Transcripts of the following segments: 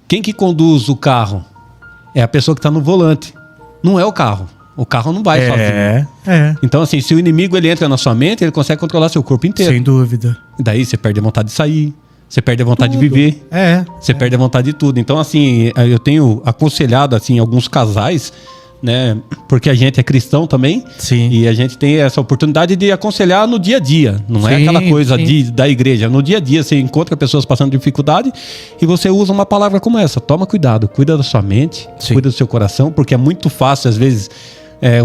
Quem que conduz o carro? É a pessoa que está no volante. Não é o carro. O carro não vai sozinho. Então, assim, se o inimigo ele entra na sua mente, ele consegue controlar seu corpo inteiro. Sem dúvida. E daí você perde a vontade de sair, você perde a vontade de viver. Você perde a vontade de tudo. Então, assim, eu tenho aconselhado, assim, alguns casais, né? Porque a gente é cristão também. Sim. E a gente tem essa oportunidade de aconselhar no dia a dia. Não é aquela coisa da igreja. No dia a dia você encontra pessoas passando dificuldade e você usa uma palavra como essa. Toma cuidado, cuida da sua mente, cuida do seu coração, porque é muito fácil, às vezes,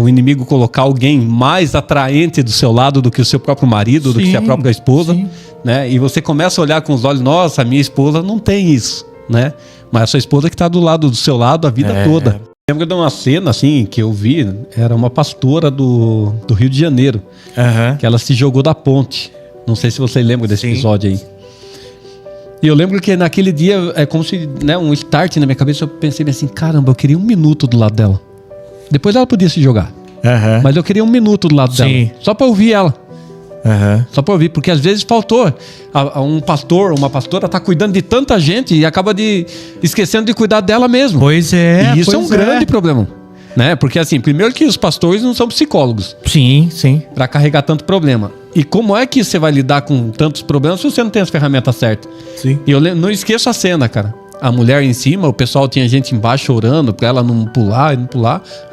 o inimigo colocar alguém mais atraente do seu lado do que o seu próprio marido, do que a própria esposa, né? E você começa a olhar com os olhos, nossa, minha esposa não tem isso, né? Mas a sua esposa que está do seu lado a vida toda. Eu lembro de uma cena, assim, que eu vi, era uma pastora do Rio de Janeiro, que ela se jogou da ponte. Não sei se você lembra desse episódio aí. E eu lembro que naquele dia, é como se, né, um start na minha cabeça, eu pensei assim, caramba, eu queria 1 minuto do lado dela. Depois ela podia se jogar. Mas eu queria 1 minuto do lado dela. Só pra ouvir ela. Só pra ouvir. Porque às vezes faltou. Um pastor, uma pastora tá cuidando de tanta gente e acaba esquecendo de cuidar dela mesmo. Pois é. E isso é um grande problema. Né? Porque assim, primeiro que os pastores não são psicólogos. Sim. Pra carregar tanto problema. E como é que você vai lidar com tantos problemas se você não tem as ferramentas certas? E eu não esqueço a cena, cara. A mulher em cima, o pessoal tinha gente embaixo orando pra ela não pular,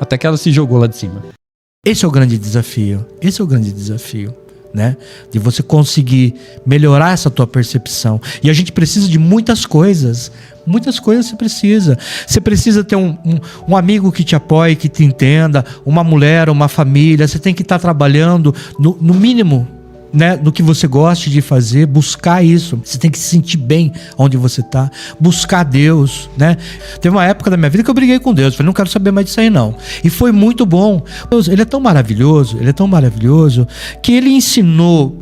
até que ela se jogou lá de cima. Esse é o grande desafio. Né? De você conseguir melhorar essa tua percepção. E a gente precisa de muitas coisas. Muitas coisas você precisa. Você precisa ter um amigo que te apoie, que te entenda, uma mulher, uma família. Você tem que estar trabalhando no mínimo, né, no que você goste de fazer, buscar isso. Você tem que se sentir bem onde você está, buscar Deus, né? Teve uma época da minha vida que eu briguei com Deus, falei, não quero saber mais disso aí não. E foi muito bom. Deus, ele é tão maravilhoso, que ele ensinou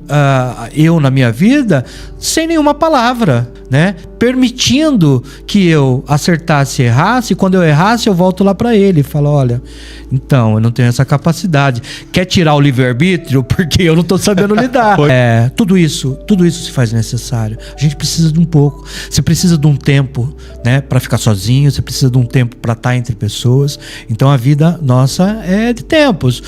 eu na minha vida sem nenhuma palavra, né? Permitindo que eu acertasse e errasse, e quando eu errasse eu volto lá para ele e falo, olha, então, eu não tenho essa capacidade. Quer tirar o livre-arbítrio? Porque eu não tô sabendo lidar. Tudo isso se faz necessário. A gente precisa de um pouco. Você precisa de um tempo, né, para ficar sozinho. Você precisa de um tempo para estar entre pessoas. Então a vida nossa é de tempos.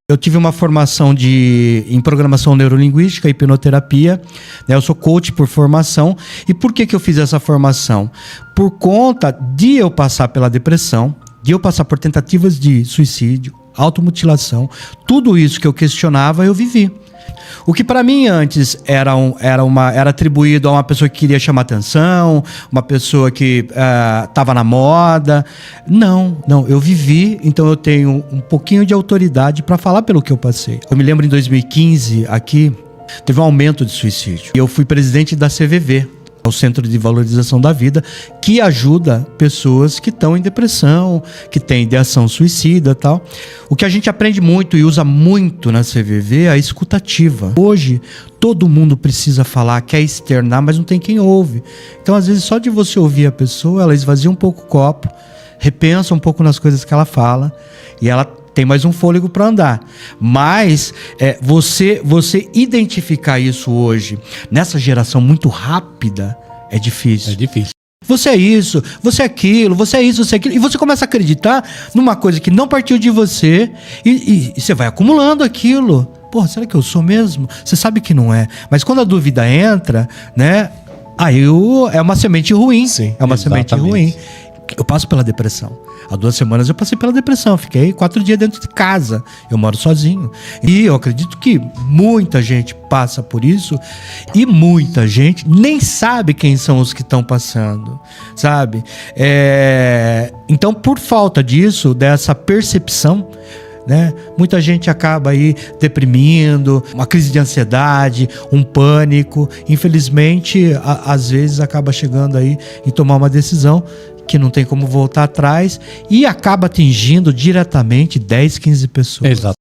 Eu tive uma formação em programação neurolinguística e hipnoterapia, né? Eu sou coach por formação. E por que eu fiz essa formação? Por conta de eu passar pela depressão, de eu passar por tentativas de suicídio, automutilação, tudo isso que eu questionava, eu vivi. O que para mim antes era atribuído a uma pessoa que queria chamar atenção, uma pessoa que estava na moda. Não, eu vivi, então eu tenho um pouquinho de autoridade para falar pelo que eu passei. Eu me lembro em 2015, aqui, teve um aumento de suicídio. E eu fui presidente da CVV, o Centro de Valorização da Vida, que ajuda pessoas que estão em depressão, que têm ideação suicida e tal. O que a gente aprende muito e usa muito na CVV é a escutativa. Hoje, todo mundo precisa falar, quer externar, mas não tem quem ouve. Então, às vezes, só de você ouvir a pessoa, ela esvazia um pouco o copo, repensa um pouco nas coisas que ela fala, e ela tem mais um fôlego para andar. Mas você identificar isso hoje, nessa geração muito rápida, é difícil. Você é isso, você é aquilo, você é isso, você é aquilo. E você começa a acreditar numa coisa que não partiu de você e você vai acumulando aquilo. Porra, será que eu sou mesmo? Você sabe que não é. Mas quando a dúvida entra, né? Aí é uma semente ruim. Sim, é uma semente ruim. Eu passo pela depressão. Há 2 semanas eu passei pela depressão. Fiquei 4 dias dentro de casa. Eu moro sozinho. E eu acredito que muita gente passa por isso. E muita gente nem sabe quem são os que estão passando. Sabe? Então, por falta disso, dessa percepção, né, muita gente acaba aí deprimindo, uma crise de ansiedade, um pânico. Infelizmente, às vezes acaba chegando aí em tomar uma decisão que não tem como voltar atrás e acaba atingindo diretamente 10, 15 pessoas. Exato.